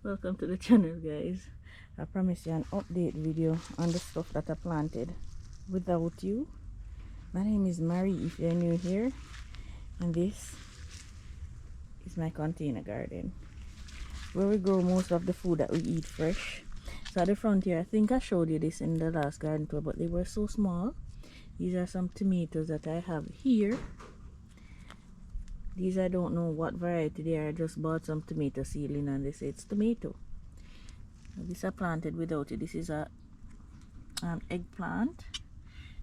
Welcome to the channel, guys. I promise you an update video on the stuff that I planted without you. My name is Mary if you're new here, and this is my container garden where we grow most of the food that we eat fresh. So at the front here, I think I showed you this in the last garden tour, but they were so small. These are some tomatoes that I have here. These, I don't know what variety they are. I just bought some tomato seedling and they say it's tomato. This I planted without it. This is an eggplant,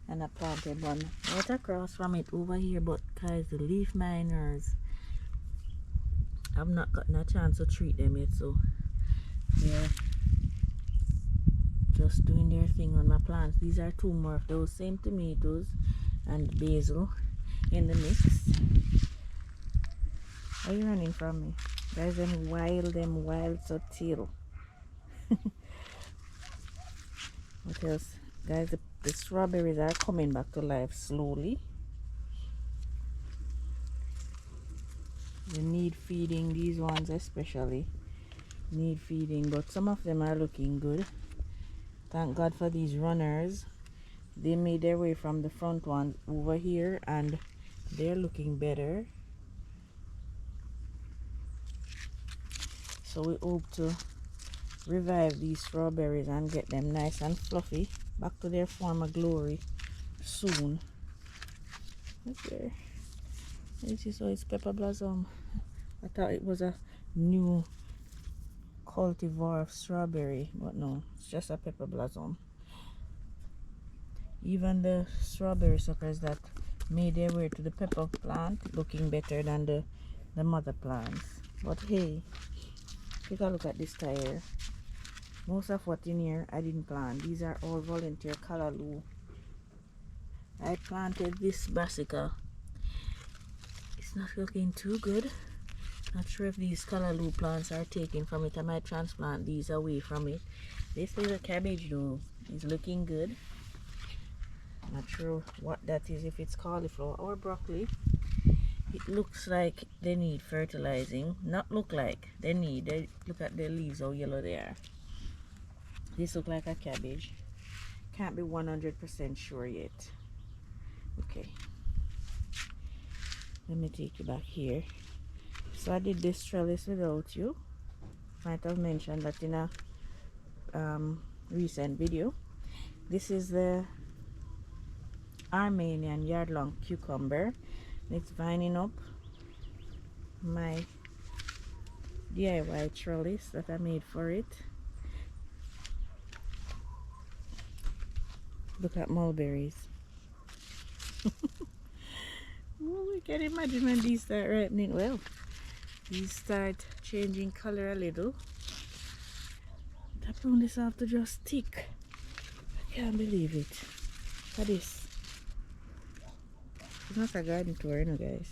and I planted one right across from it over here, but guys, the leaf miners, I've not gotten a chance to treat them yet, so they're just doing their thing on my plants. These are two more of those same tomatoes and basil in the mix. Are you running from me? Guys, them wild so till. What else? Guys, the strawberries are coming back to life slowly. They need feeding, these ones especially need feeding, but some of them are looking good. Thank God for these runners. They made their way from the front one over here and they're looking better. So we hope to revive these strawberries and get them nice and fluffy back to their former glory soon. Okay, this is it's pepper blossom. I thought it was a new cultivar of strawberry, but no, it's just a pepper blossom. Even the strawberry suckers that made their way to the pepper plant looking better than the mother plants. But hey, take a look at this tire. Most of what in here I didn't plant. These are all volunteer callaloo. I planted this brassica. It's not looking too good. Not sure if these callaloo plants are taken from it. I might transplant these away from it. This little cabbage though is looking good. Not sure what that is, if it's cauliflower or broccoli. It looks like they need fertilizing. Not look like, they need. Look at the leaves, how yellow they are. This look like a cabbage. Can't be 100% sure yet. Okay. Let me take you back here. So I did this trellis without you. Might have mentioned that in a recent video. This is the Armenian yard-long cucumber. It's vining up my DIY trellis that I made for it. Look at mulberries. Oh, we can imagine when these start ripening. Well, these start changing color a little. I prune this off to just stick. I can't believe it. Look at this. It's not a garden tour, you know, guys.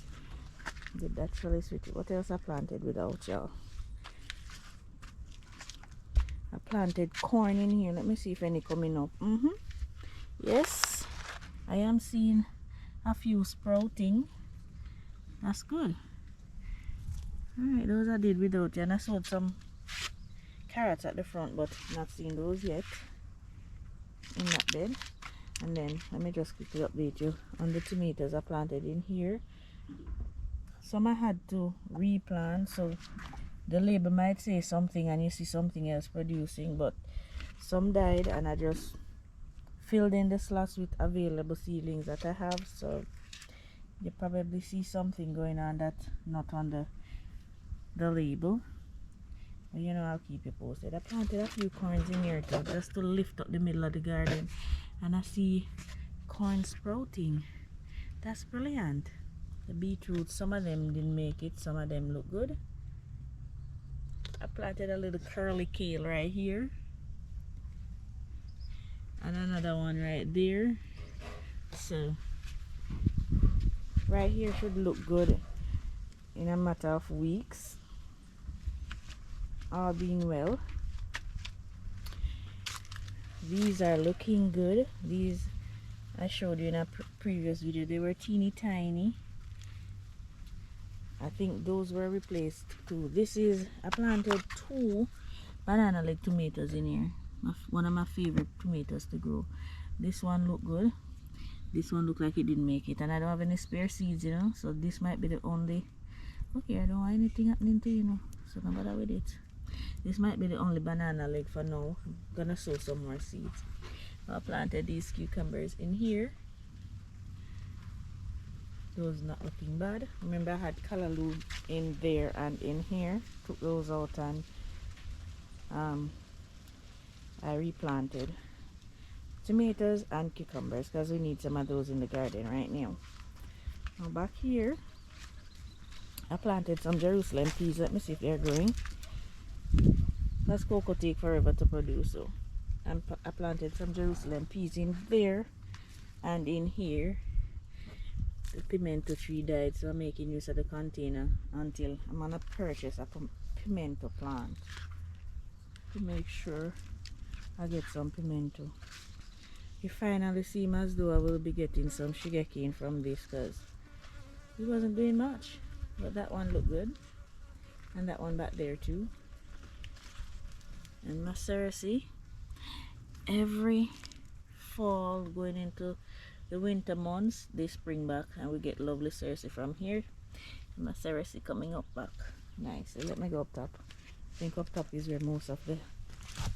Did that trellis with it. What else I planted without y'all? I planted corn in here. Let me see if any coming up. Yes, I am seeing a few sprouting. That's good. Alright, those I did without you. And I sowed some carrots at the front, but not seeing those yet in that bed. And then let me just quickly update you on the tomatoes I planted in here. Some I had to replant, so the label might say something and you see something else producing, but some died and I just filled in the slots with available seedlings that I have. So you probably see something going on that's not on the label. But you know, I'll keep you posted. I planted a few corns in here too, just to lift up the middle of the garden. And I see corn sprouting. That's brilliant. The beetroot, some of them didn't make it, some of them look good. I planted a little curly kale right here. And another one right there. So right here should look good in a matter of weeks, all being well. These are looking good. These I showed you in a previous video. They were teeny tiny. I think those were replaced too. This is, I planted two banana leg tomatoes in here. One of my favorite tomatoes to grow. This one look good. This one look like it didn't make it, and I don't have any spare seeds, you know, so this might be the only. Okay, I don't want anything happening to, you know, so no bother with it. This might be the only banana leg for now. I'm gonna sow some more seeds. I planted these cucumbers in here. Those not looking bad. Remember I had callaloo in there and in here. Took those out and I replanted tomatoes and cucumbers because we need some of those in the garden right now. Now back here I planted some Jerusalem peas. Let me see if they're growing. That's cocoa take forever to produce, so I planted some Jerusalem peas in there and in here. The pimento tree died, so I'm making use of the container until I'm gonna purchase a pimento plant to make sure I get some pimento. It finally seems as though I will be getting some sugarcane from this because it wasn't doing much. But that one looked good, and that one back there too. And my cerasee, every fall going into the winter months they spring back and we get lovely cerasee from here. And my cerasee coming up back nice. So let me go up top. I think up top is where most of the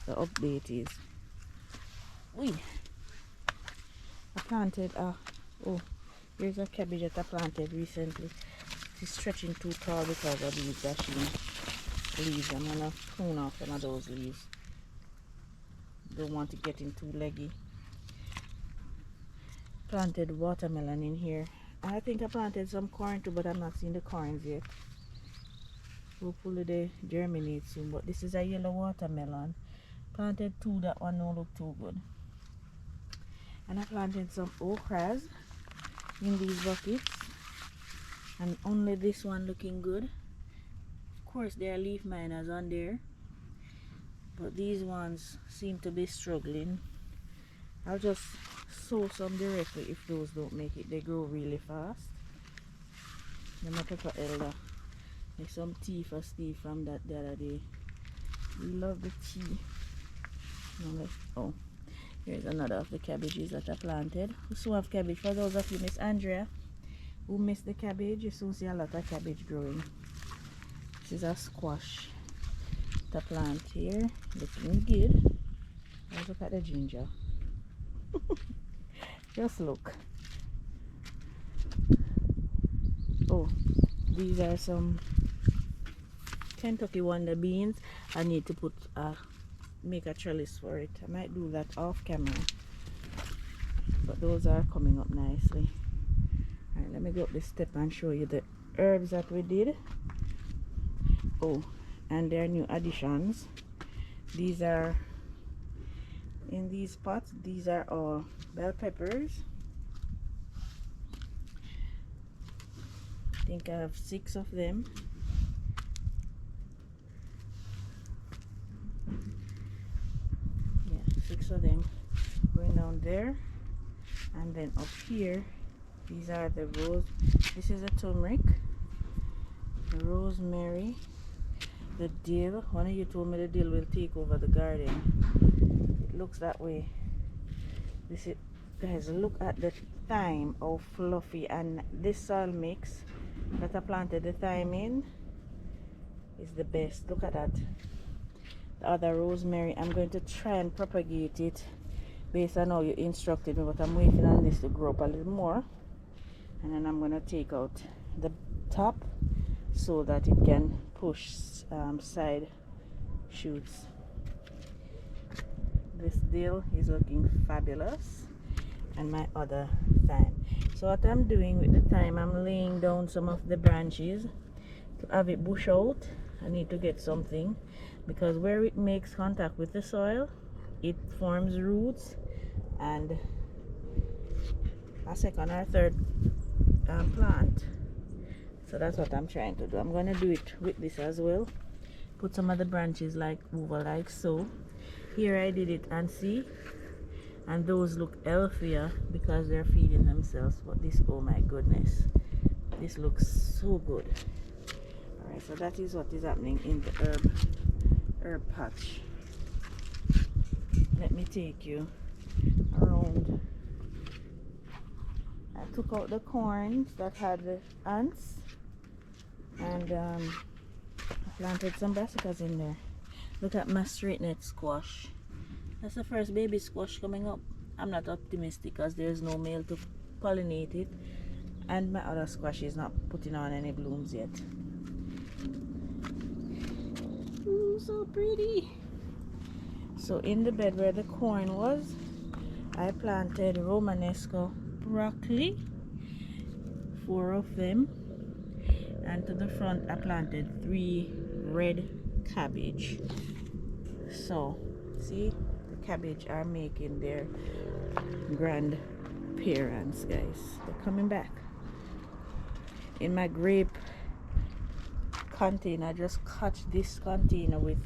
update is. I planted oh, here's a cabbage that I planted recently. It's stretching too tall because of these dashing leaves. I'm gonna prune off some of those leaves. Don't want it getting too leggy. Planted watermelon in here. I think I planted some corn too, but I'm not seeing the corns yet. Hopefully they germinate soon. But this is a yellow watermelon. Planted two, that one don't look too good. And I planted some okras in these buckets, and only this one looking good. Of course there are leaf miners on there, but these ones seem to be struggling. I'll just sow some directly if those don't make it. They grow really fast. Then my pepper elder. Make some tea for Steve from that the other day. We love the tea. Oh, here's another of the cabbages that I planted. We still have cabbage. For those of you, Miss Andrea, who missed the cabbage, you soon see a lot of cabbage growing. This is a squash. The plant here, looking good. Let's look at the ginger. Just look. Oh, these are some Kentucky Wonder beans. I need to put make a trellis for it. I might do that off camera, but those are coming up nicely. Alright, let me go up this step and show you the herbs that we did. Oh, and their new additions. These are in these pots. These are all bell peppers. I think I have 6 of them. Yeah, 6 of them going down there. And then up here, these are the rose. This is a turmeric, the rosemary, the dill. One of you told me the dill will take over the garden. It looks that way. This is, guys, look at the thyme, how fluffy, and this soil mix that I planted the thyme in is the best. Look at that. The other rosemary, I'm going to try and propagate it based on how you instructed me, but I'm waiting on this to grow up a little more, and then I'm going to take out the top so that it can push side shoots. This dill is looking fabulous, and my other thyme. So what I'm doing with the thyme, I'm laying down some of the branches to have it bush out. I need to get something, because where it makes contact with the soil, it forms roots and a second or third plant. So that's what I'm trying to do. I'm going to do it with this as well. Put some of the branches like over like so. Here I did it, and see, and those look healthier because they're feeding themselves. But this, oh my goodness, this looks so good. Alright, so that is what is happening in the herb patch. let me take you around. I took out the corn that had the ants, and I planted some brassicas in there. Look at my straight net squash. That's the first baby squash coming up. I'm not optimistic because there's no male to pollinate it, and my other squash is not putting on any blooms yet. Ooh, so pretty. So in the bed where the corn was, I planted Romanesco broccoli, 4 of them, and to the front I planted 3 red cabbage. So see, the cabbage are making their grand appearance, guys. They're coming back. In my grape container, I just cut this container with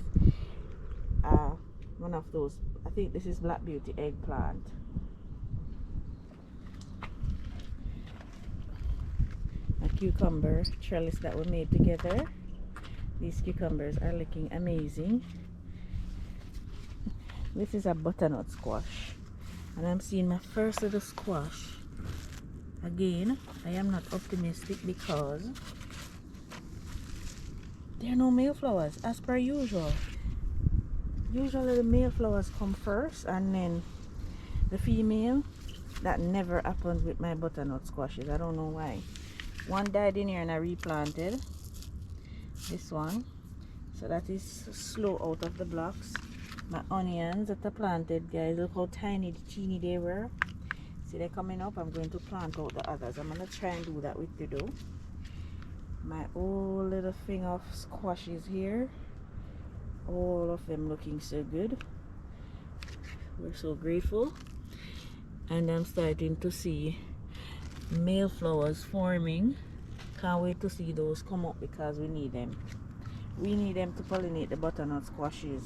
one of those, I think this is Black Beauty eggplant. A cucumber trellis that we made together. These cucumbers are looking amazing. This is a butternut squash, and I'm seeing my first little squash. Again, I am not optimistic because there are no male flowers as per usual. Usually the male flowers come first and then the female. That never happens with my butternut squashes. I don't know why. One died in here and I replanted this one, so that is slow out of the blocks. My onions that I planted, guys, look how tiny, teeny they were. See, they're coming up. I'm going to plant out the others. I'm going to try and do that with you though. My old little thing of squashes here, all of them looking so good. We're so grateful. And I'm starting to see male flowers forming. Can't wait to see those come up because we need them. We need them to pollinate the butternut squashes.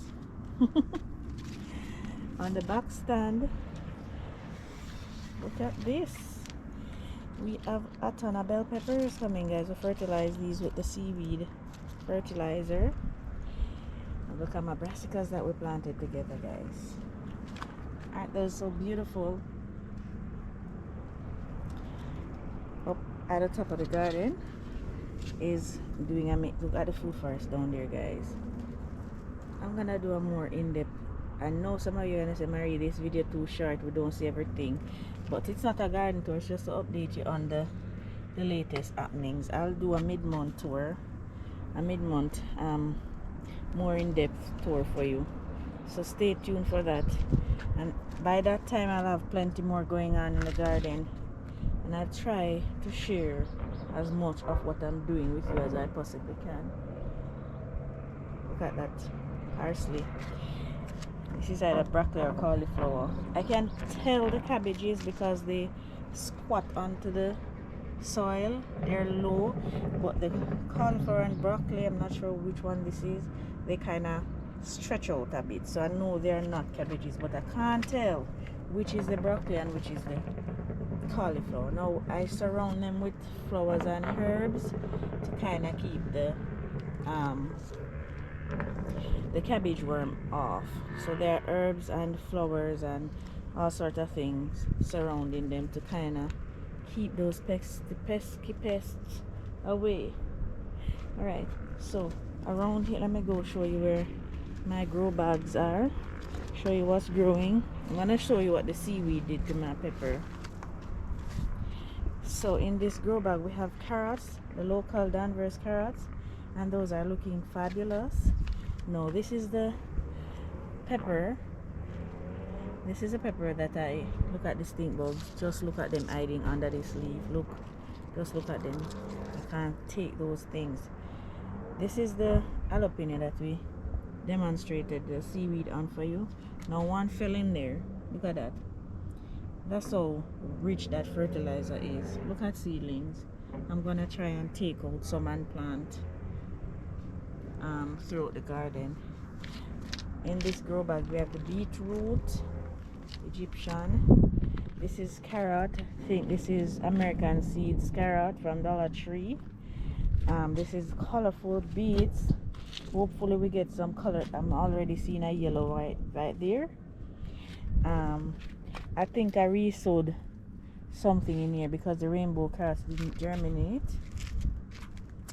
On the back stand, look at this. We have a ton of bell peppers coming, guys. We fertilize these with the seaweed fertilizer. And look at my brassicas that we planted together, guys. Aren't those so beautiful? Up at the top of the garden is doing a look at the food forest down there, guys. I'm gonna do a more in-depth. I know some of you are gonna say, Marie, this video too short, we don't see everything, but it's not a garden tour, it's just to update you on the latest happenings. I'll do a mid-month tour, a mid-month more in-depth tour for you, so stay tuned for that. And by that time I'll have plenty more going on in the garden, and I'll try to share as much of what I'm doing with you as I possibly can. Look at that parsley. This is either broccoli or cauliflower. I can tell the cabbages because they squat onto the soil. They're low, but the cauliflower and broccoli, I'm not sure which one this is, they kind of stretch out a bit, so I know they're not cabbages, but I can't tell which is the broccoli and which is the cauliflower. Now I surround them with flowers and herbs to kind of keep the cabbage worm off. So there are herbs and flowers and all sorts of things surrounding them to kind of keep those pesky pests away. All right, so around here, let me go show you where my grow bags are, show you what's growing. I'm gonna show you what the seaweed did to my pepper. So in this grow bag we have carrots, the local Danvers carrots, and those are looking fabulous. No, this is the pepper. This is a pepper that I look at the stink bugs. Just look at them hiding under this leaf. Look, just look at them. I can't take those things. This is the jalapeno that we demonstrated the seaweed on for you. Now one fell in there. Look at that. That's how rich that fertilizer is. Look at seedlings. I'm gonna try and take out some and plant throughout the garden. In this grow bag we have the beetroot, Egyptian. This is carrot. I think this is American seeds carrot from Dollar Tree. This is colorful beets. Hopefully we get some color. I'm already seeing a yellow right there. I think I re-sowed something in here because the rainbow carrots didn't germinate.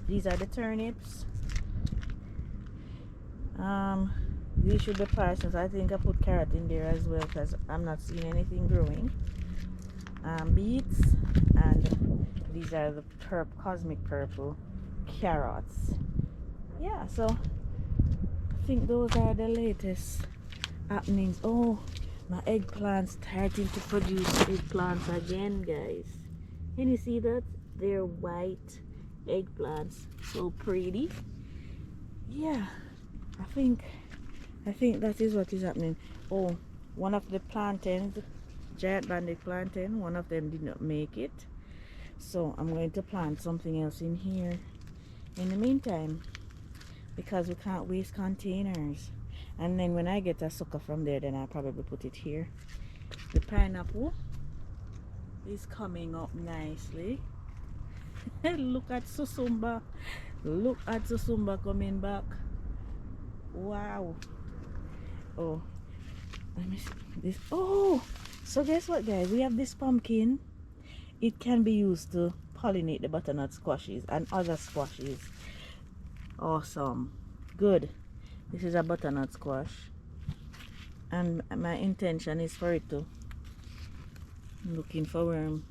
These are the turnips. These should be parsnips. I think I put carrot in there as well because I'm not seeing anything growing. Beets, and these are the cosmic purple carrots. Yeah, so I think those are the latest happenings. Oh, my eggplants starting to produce eggplants again, guys. Can you see that? They're white eggplants, so pretty. Yeah, I think that is what is happening. Oh, one of the plantains, giant banded plantain, one of them did not make it, so I'm going to plant something else in here in the meantime, because we can't waste containers. And then when I get a sucker from there, then I'll probably put it here. The pineapple is coming up nicely. Look at Susumba. Look at Susumba coming back. Wow. Oh, let me see this. Oh, so guess what, guys? We have this pumpkin. It can be used to pollinate the butternut squashes and other squashes. Awesome. Good. This is a butternut squash, and my intention is for it to, I'm looking for worm,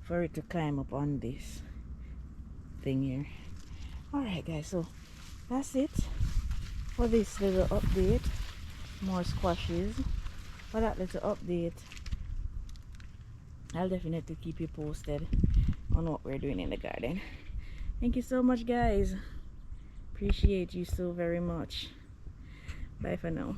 for it to climb up on this thing here. Alright guys, so that's it for this little update. More squashes. For that little update, I'll definitely keep you posted on what we're doing in the garden. Thank you so much, guys. Appreciate you so very much. Bye for now.